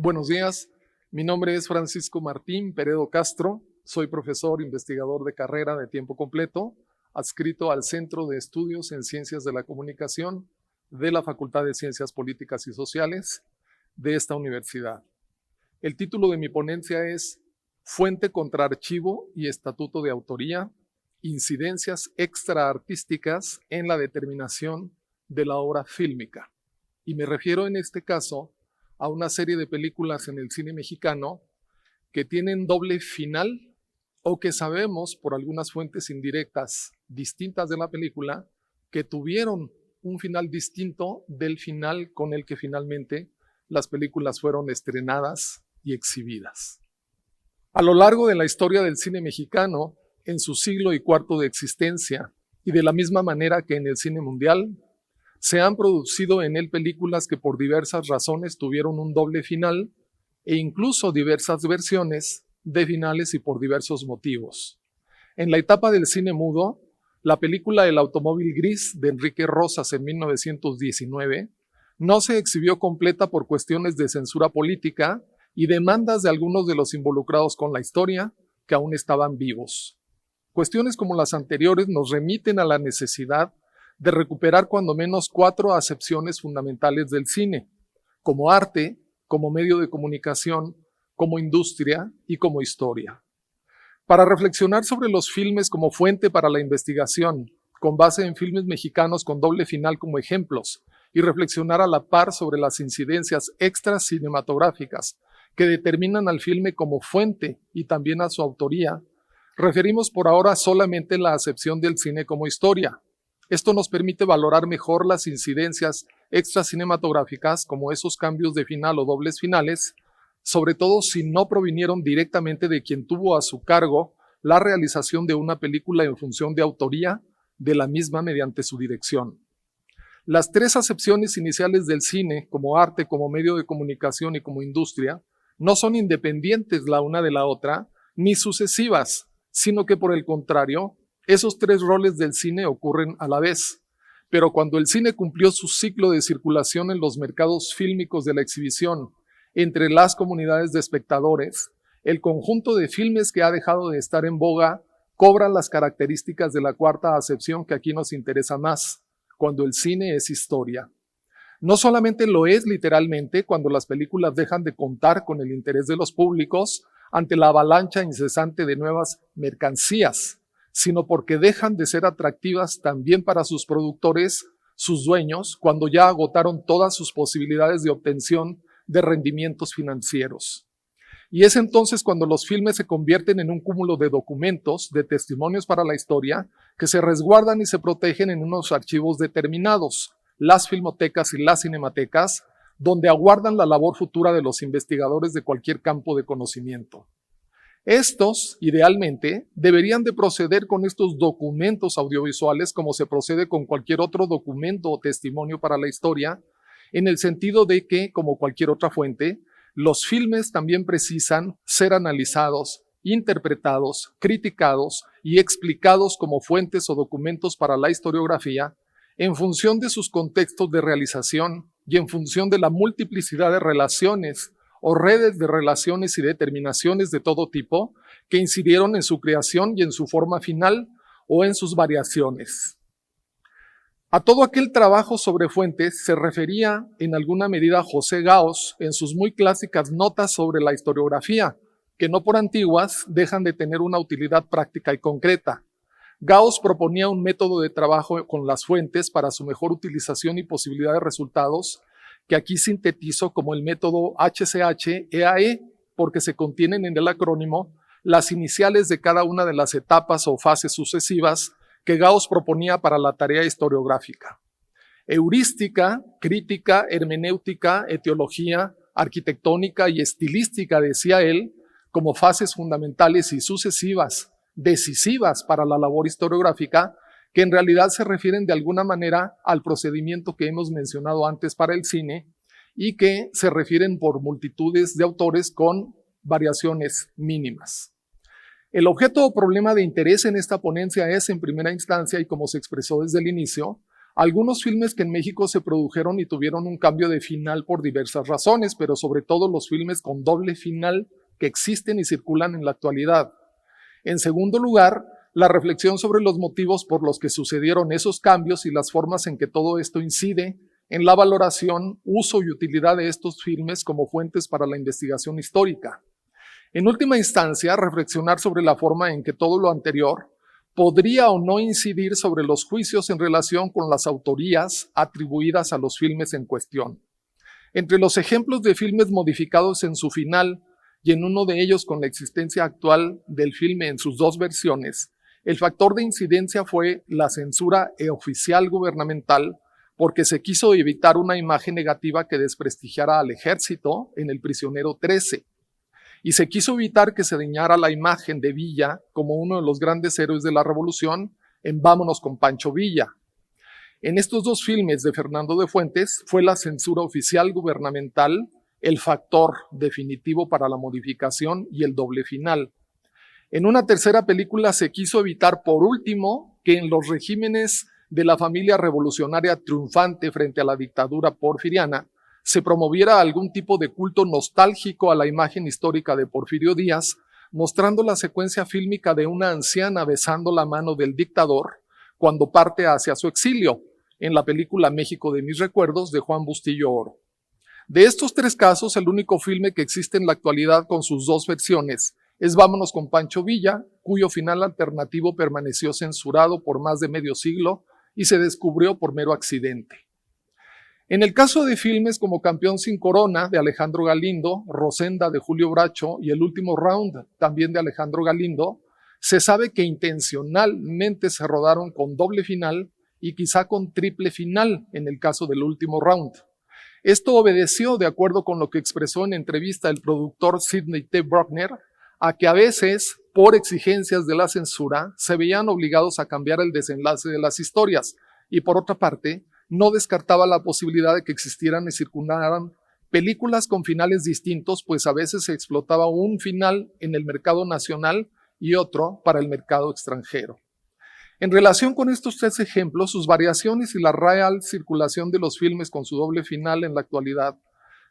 Buenos días, mi nombre es Francisco Martín Peredo Castro, soy profesor investigador de carrera de tiempo completo, adscrito al Centro de Estudios en Ciencias de la Comunicación de la Facultad de Ciencias Políticas y Sociales de esta universidad. El título de mi ponencia es Fuente contra Archivo y Estatuto de Autoría, incidencias extraartísticas en la determinación de la obra fílmica. Y me refiero en este caso a una serie de películas en el cine mexicano que tienen doble final o que sabemos por algunas fuentes indirectas distintas de la película que tuvieron un final distinto del final con el que finalmente las películas fueron estrenadas y exhibidas. A lo largo de la historia del cine mexicano, en su siglo y cuarto de existencia, y de la misma manera que en el cine mundial, se han producido en él películas que por diversas razones tuvieron un doble final e incluso diversas versiones de finales y por diversos motivos. En la etapa del cine mudo, la película El automóvil gris de Enrique Rosas en 1919 no se exhibió completa por cuestiones de censura política y demandas de algunos de los involucrados con la historia que aún estaban vivos. Cuestiones como las anteriores nos remiten a la necesidad de recuperar cuando menos 4 acepciones fundamentales del cine, como arte, como medio de comunicación, como industria y como historia. Para reflexionar sobre los filmes como fuente para la investigación, con base en filmes mexicanos con doble final como ejemplos, y reflexionar a la par sobre las incidencias extras cinematográficas que determinan al filme como fuente y también a su autoría, referimos por ahora solamente la acepción del cine como historia. Esto nos permite valorar mejor las incidencias extracinematográficas como esos cambios de final o dobles finales, sobre todo si no provinieron directamente de quien tuvo a su cargo la realización de una película en función de autoría de la misma mediante su dirección. Las 3 acepciones iniciales del cine, como arte, como medio de comunicación y como industria, no son independientes la una de la otra, ni sucesivas, sino que por el contrario, esos 3 roles del cine ocurren a la vez, pero cuando el cine cumplió su ciclo de circulación en los mercados fílmicos de la exhibición entre las comunidades de espectadores, el conjunto de filmes que ha dejado de estar en boga cobra las características de la cuarta acepción que aquí nos interesa más, cuando el cine es historia. No solamente lo es literalmente cuando las películas dejan de contar con el interés de los públicos ante la avalancha incesante de nuevas mercancías, sino porque dejan de ser atractivas también para sus productores, sus dueños, cuando ya agotaron todas sus posibilidades de obtención de rendimientos financieros. Y es entonces cuando los filmes se convierten en un cúmulo de documentos, de testimonios para la historia, que se resguardan y se protegen en unos archivos determinados, las filmotecas y las cinematecas, donde aguardan la labor futura de los investigadores de cualquier campo de conocimiento. Estos, idealmente, deberían de proceder con estos documentos audiovisuales como se procede con cualquier otro documento o testimonio para la historia, en el sentido de que, como cualquier otra fuente, los filmes también precisan ser analizados, interpretados, criticados y explicados como fuentes o documentos para la historiografía en función de sus contextos de realización y en función de la multiplicidad de relaciones o redes de relaciones y determinaciones de todo tipo que incidieron en su creación y en su forma final o en sus variaciones. A todo aquel trabajo sobre fuentes se refería en alguna medida José Gauss en sus muy clásicas notas sobre la historiografía, que no por antiguas dejan de tener una utilidad práctica y concreta. Gauss proponía un método de trabajo con las fuentes para su mejor utilización y posibilidad de resultados, que aquí sintetizo como el método HCH-EAE, porque se contienen en el acrónimo las iniciales de cada una de las etapas o fases sucesivas que Gauss proponía para la tarea historiográfica. Heurística, crítica, hermenéutica, etiología, arquitectónica y estilística, decía él, como fases fundamentales y sucesivas, decisivas para la labor historiográfica, que en realidad se refieren de alguna manera al procedimiento que hemos mencionado antes para el cine y que se refieren por multitudes de autores con variaciones mínimas. El objeto o problema de interés en esta ponencia es, en primera instancia, y como se expresó desde el inicio, Algunos filmes que en México se produjeron y tuvieron un cambio de final por diversas razones, pero sobre todo los filmes con doble final que existen y circulan en la actualidad. En segundo lugar, la reflexión sobre los motivos por los que sucedieron esos cambios y las formas en que todo esto incide en la valoración, uso y utilidad de estos filmes como fuentes para la investigación histórica. En última instancia, reflexionar sobre la forma en que todo lo anterior podría o no incidir sobre los juicios en relación con las autorías atribuidas a los filmes en cuestión. Entre los ejemplos de filmes modificados en su final y en uno de ellos con la existencia actual del filme en sus dos versiones, el factor de incidencia fue la censura oficial gubernamental porque se quiso evitar una imagen negativa que desprestigiara al ejército en El prisionero 13. Y se quiso evitar que se dañara la imagen de Villa como uno de los grandes héroes de la revolución en Vámonos con Pancho Villa. En estos dos filmes de Fernando de Fuentes fue la censura oficial gubernamental el factor definitivo para la modificación y el doble final. En una tercera película se quiso evitar por último que en los regímenes de la familia revolucionaria triunfante frente a la dictadura porfiriana se promoviera algún tipo de culto nostálgico a la imagen histórica de Porfirio Díaz, mostrando la secuencia fílmica de una anciana besando la mano del dictador cuando parte hacia su exilio, en la película México de mis recuerdos de Juan Bustillo Oro. De estos tres casos, el único filme que existe en la actualidad con sus dos versiones es Vámonos con Pancho Villa, cuyo final alternativo permaneció censurado por más de medio siglo y se descubrió por mero accidente. En el caso de filmes como Campeón sin Corona, de Alejandro Galindo, Rosenda, de Julio Bracho, y El último round, también de Alejandro Galindo, se sabe que intencionalmente se rodaron con doble final y quizá con triple final en el caso del último round. Esto obedeció, de acuerdo con lo que expresó en entrevista el productor Sidney T. Bruckner, a que a veces, por exigencias de la censura, se veían obligados a cambiar el desenlace de las historias, y por otra parte, no descartaba la posibilidad de que existieran y circularan películas con finales distintos, pues a veces se explotaba un final en el mercado nacional y otro para el mercado extranjero. En relación con estos tres ejemplos, sus variaciones y la real circulación de los filmes con su doble final en la actualidad,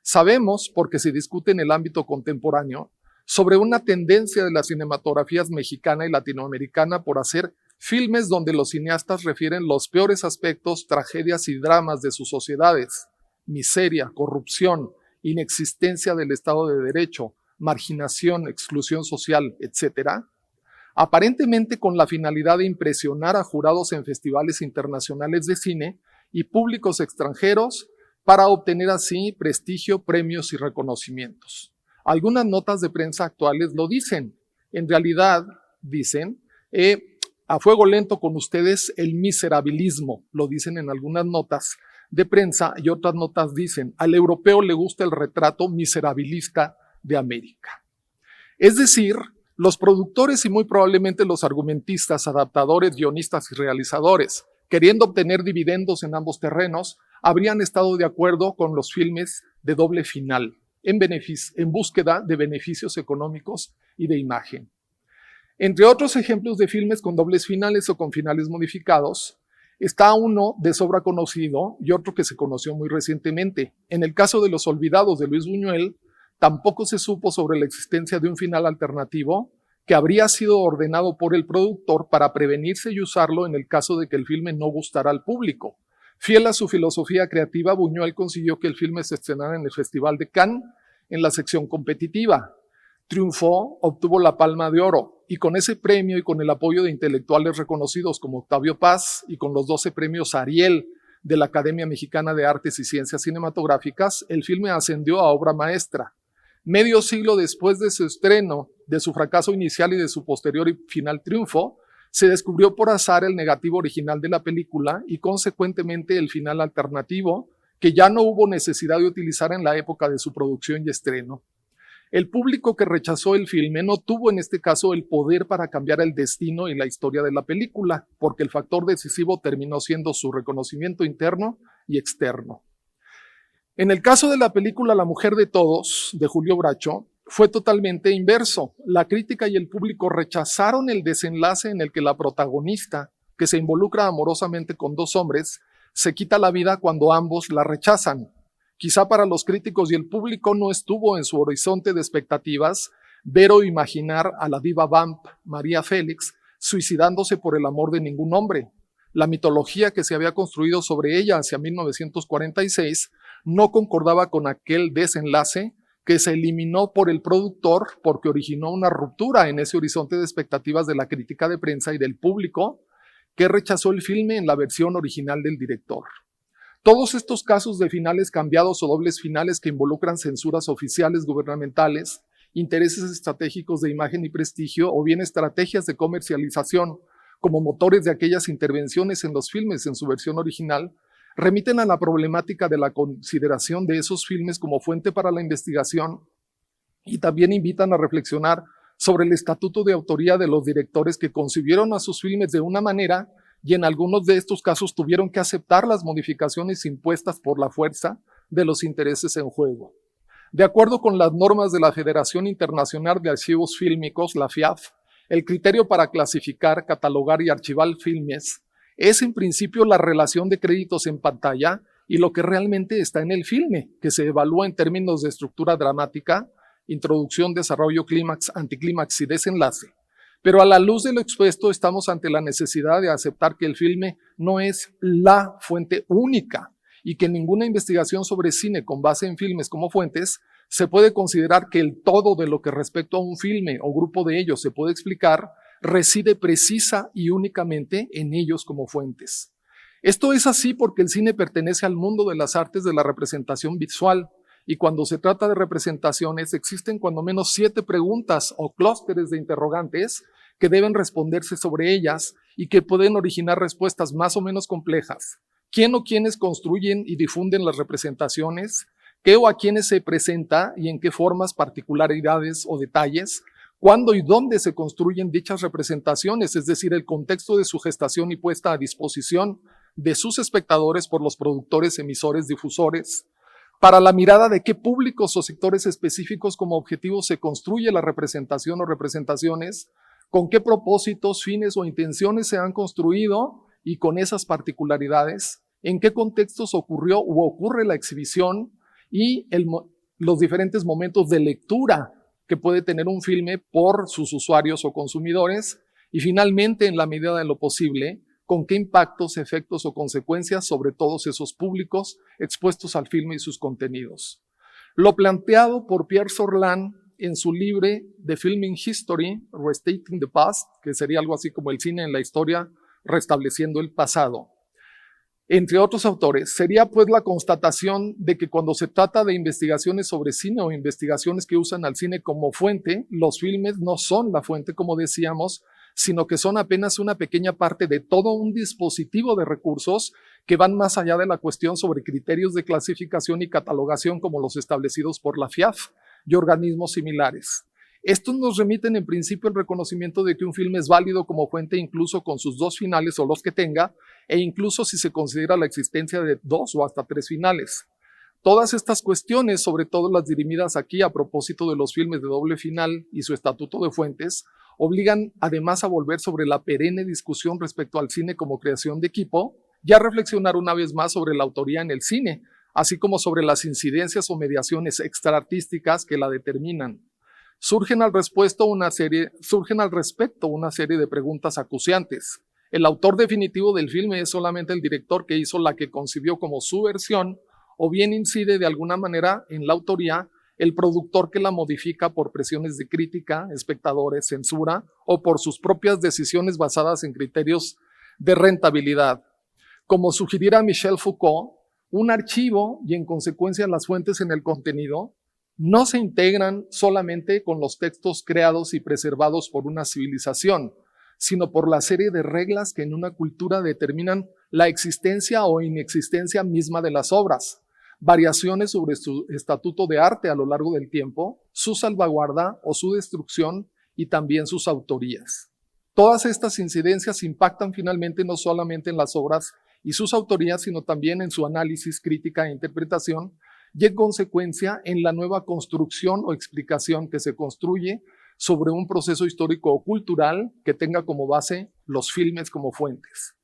sabemos, porque se discute en el ámbito contemporáneo, sobre una tendencia de las cinematografías mexicana y latinoamericana por hacer filmes donde los cineastas refieren los peores aspectos, tragedias y dramas de sus sociedades: miseria, corrupción, inexistencia del Estado de Derecho, marginación, exclusión social, etc., aparentemente con la finalidad de impresionar a jurados en festivales internacionales de cine y públicos extranjeros para obtener así prestigio, premios y reconocimientos. Algunas notas de prensa actuales lo dicen. En realidad, dicen, a fuego lento con ustedes el miserabilismo, lo dicen en algunas notas de prensa, y otras notas dicen, al europeo le gusta el retrato miserabilista de América. Es decir, los productores y muy probablemente los argumentistas, adaptadores, guionistas y realizadores, queriendo obtener dividendos en ambos terrenos, habrían estado de acuerdo con los filmes de doble final, en búsqueda de beneficios económicos y de imagen. Entre otros ejemplos de filmes con dobles finales o con finales modificados, está uno de sobra conocido y otro que se conoció muy recientemente. En el caso de Los Olvidados de Luis Buñuel, tampoco se supo sobre la existencia de un final alternativo que habría sido ordenado por el productor para prevenirse y usarlo en el caso de que el filme no gustara al público. Fiel a su filosofía creativa, Buñuel consiguió que el filme se estrenara en el Festival de Cannes en la sección competitiva. Triunfó, obtuvo la Palma de Oro, y con ese premio y con el apoyo de intelectuales reconocidos como Octavio Paz y con los 12 premios Ariel de la Academia Mexicana de Artes y Ciencias Cinematográficas, el filme ascendió a obra maestra. Medio siglo después de su estreno, de su fracaso inicial y de su posterior y final triunfo, se descubrió por azar el negativo original de la película y consecuentemente el final alternativo, que ya no hubo necesidad de utilizar en la época de su producción y estreno. El público que rechazó el filme no tuvo en este caso el poder para cambiar el destino y la historia de la película, porque el factor decisivo terminó siendo su reconocimiento interno y externo. En el caso de la película La mujer de todos, de Julio Bracho, fue totalmente inverso. La crítica y el público rechazaron el desenlace en el que la protagonista, que se involucra amorosamente con dos hombres, se quita la vida cuando ambos la rechazan. Quizá para los críticos y el público no estuvo en su horizonte de expectativas ver o imaginar a la diva vamp María Félix suicidándose por el amor de ningún hombre. La mitología que se había construido sobre ella hacia 1946 no concordaba con aquel desenlace que se eliminó por el productor porque originó una ruptura en ese horizonte de expectativas de la crítica de prensa y del público, que rechazó el filme en la versión original del director. Todos estos casos de finales cambiados o dobles finales que involucran censuras oficiales gubernamentales, intereses estratégicos de imagen y prestigio o bien estrategias de comercialización como motores de aquellas intervenciones en los filmes en su versión original, remiten a la problemática de la consideración de esos filmes como fuente para la investigación y también invitan a reflexionar sobre el estatuto de autoría de los directores que concibieron a sus filmes de una manera y en algunos de estos casos tuvieron que aceptar las modificaciones impuestas por la fuerza de los intereses en juego. De acuerdo con las normas de la Federación Internacional de Archivos Fílmicos, la FIAF, el criterio para clasificar, catalogar y archivar filmes es en principio la relación de créditos en pantalla y lo que realmente está en el filme, que se evalúa en términos de estructura dramática, introducción, desarrollo, clímax, anticlímax y desenlace. Pero a la luz de lo expuesto estamos ante la necesidad de aceptar que el filme no es la fuente única y que ninguna investigación sobre cine con base en filmes como fuentes se puede considerar que el todo de lo que respecto a un filme o grupo de ellos se puede explicar reside precisa y únicamente en ellos como fuentes. Esto es así porque el cine pertenece al mundo de las artes de la representación visual y cuando se trata de representaciones existen cuando menos 7 preguntas o clústeres de interrogantes que deben responderse sobre ellas y que pueden originar respuestas más o menos complejas. ¿Quién o quiénes construyen y difunden las representaciones? ¿Qué o a quiénes se presenta y en qué formas, particularidades o detalles? ¿Cuándo y dónde se construyen dichas representaciones? Es decir, el contexto de su gestación y puesta a disposición de sus espectadores por los productores, emisores, difusores. Para la mirada de qué públicos o sectores específicos como objetivo se construye la representación o representaciones, con qué propósitos, fines o intenciones se han construido y con esas particularidades, en qué contextos ocurrió u ocurre la exhibición y los diferentes momentos de lectura que puede tener un filme por sus usuarios o consumidores y finalmente, en la medida de lo posible, con qué impactos, efectos o consecuencias sobre todos esos públicos expuestos al filme y sus contenidos. Lo planteado por Pierre Sorlán en su libro The Filming History, Restating the Past, que sería algo así como el cine en la historia, restableciendo el pasado. Entre otros autores, sería pues la constatación de que cuando se trata de investigaciones sobre cine o investigaciones que usan al cine como fuente, los filmes no son la fuente, como decíamos, sino que son apenas una pequeña parte de todo un dispositivo de recursos que van más allá de la cuestión sobre criterios de clasificación y catalogación como los establecidos por la FIAF y organismos similares. Estos nos remiten en principio al reconocimiento de que un filme es válido como fuente incluso con sus 2 finales o los que tenga, e incluso si se considera la existencia de 2 o hasta 3 finales. Todas estas cuestiones, sobre todo las dirimidas aquí a propósito de los filmes de doble final y su estatuto de fuentes, obligan además a volver sobre la perenne discusión respecto al cine como creación de equipo y a reflexionar una vez más sobre la autoría en el cine, así como sobre las incidencias o mediaciones extraartísticas que la determinan. Surgen al respecto una serie de preguntas acuciantes. ¿El autor definitivo del filme es solamente el director que hizo la que concibió como su versión, o bien incide de alguna manera en la autoría el productor que la modifica por presiones de crítica, espectadores, censura o por sus propias decisiones basadas en criterios de rentabilidad? Como sugiriera Michel Foucault, un archivo y en consecuencia las fuentes en el contenido no se integran solamente con los textos creados y preservados por una civilización, sino por la serie de reglas que en una cultura determinan la existencia o inexistencia misma de las obras, variaciones sobre su estatuto de arte a lo largo del tiempo, su salvaguarda o su destrucción y también sus autorías. Todas estas incidencias impactan finalmente no solamente en las obras y sus autorías, sino también en su análisis, crítica e interpretación, y en consecuencia en la nueva construcción o explicación que se construye sobre un proceso histórico o cultural que tenga como base los filmes como fuentes.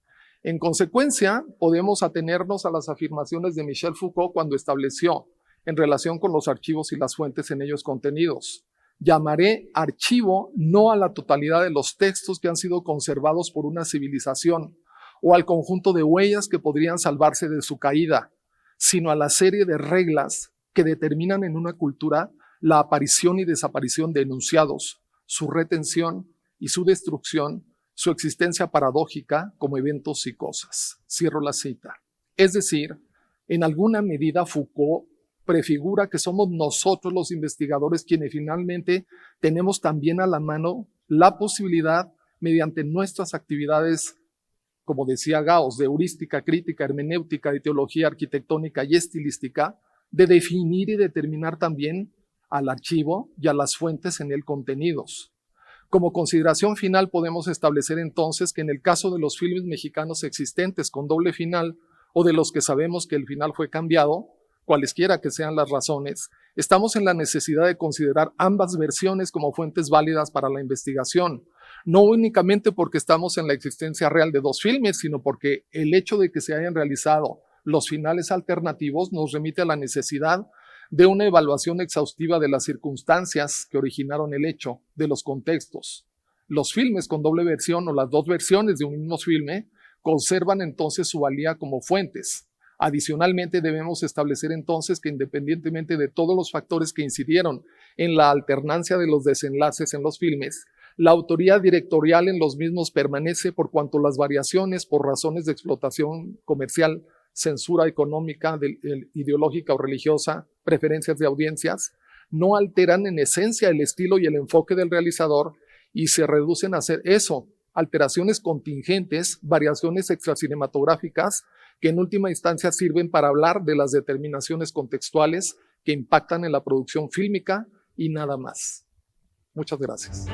En consecuencia, podemos atenernos a las afirmaciones de Michel Foucault cuando estableció, en relación con los archivos y las fuentes en ellos contenidos, llamaré archivo no a la totalidad de los textos que han sido conservados por una civilización o al conjunto de huellas que podrían salvarse de su caída, sino a la serie de reglas que determinan en una cultura la aparición y desaparición de enunciados, su retención y su destrucción, su existencia paradójica como eventos y cosas. Cierro la cita. Es decir, en alguna medida Foucault prefigura que somos nosotros los investigadores quienes finalmente tenemos también a la mano la posibilidad, mediante nuestras actividades, como decía Gauss, de heurística, crítica, hermenéutica, de teología arquitectónica y estilística, de definir y determinar también al archivo y a las fuentes en él contenidos. Como consideración final podemos establecer entonces que en el caso de los filmes mexicanos existentes con doble final o de los que sabemos que el final fue cambiado, cualesquiera que sean las razones, estamos en la necesidad de considerar ambas versiones como fuentes válidas para la investigación, no únicamente porque estamos en la existencia real de dos filmes, sino porque el hecho de que se hayan realizado los finales alternativos nos remite a la necesidad de una evaluación exhaustiva de las circunstancias que originaron el hecho, de los contextos. Los filmes con doble versión o las dos versiones de un mismo filme conservan entonces su valía como fuentes. Adicionalmente, debemos establecer entonces que independientemente de todos los factores que incidieron en la alternancia de los desenlaces en los filmes, la autoría directorial en los mismos permanece por cuanto las variaciones por razones de explotación comercial, censura económica, ideológica o religiosa, preferencias de audiencias, no alteran en esencia el estilo y el enfoque del realizador y se reducen a ser eso, alteraciones contingentes, variaciones extracinematográficas que en última instancia sirven para hablar de las determinaciones contextuales que impactan en la producción fílmica y nada más. Muchas gracias.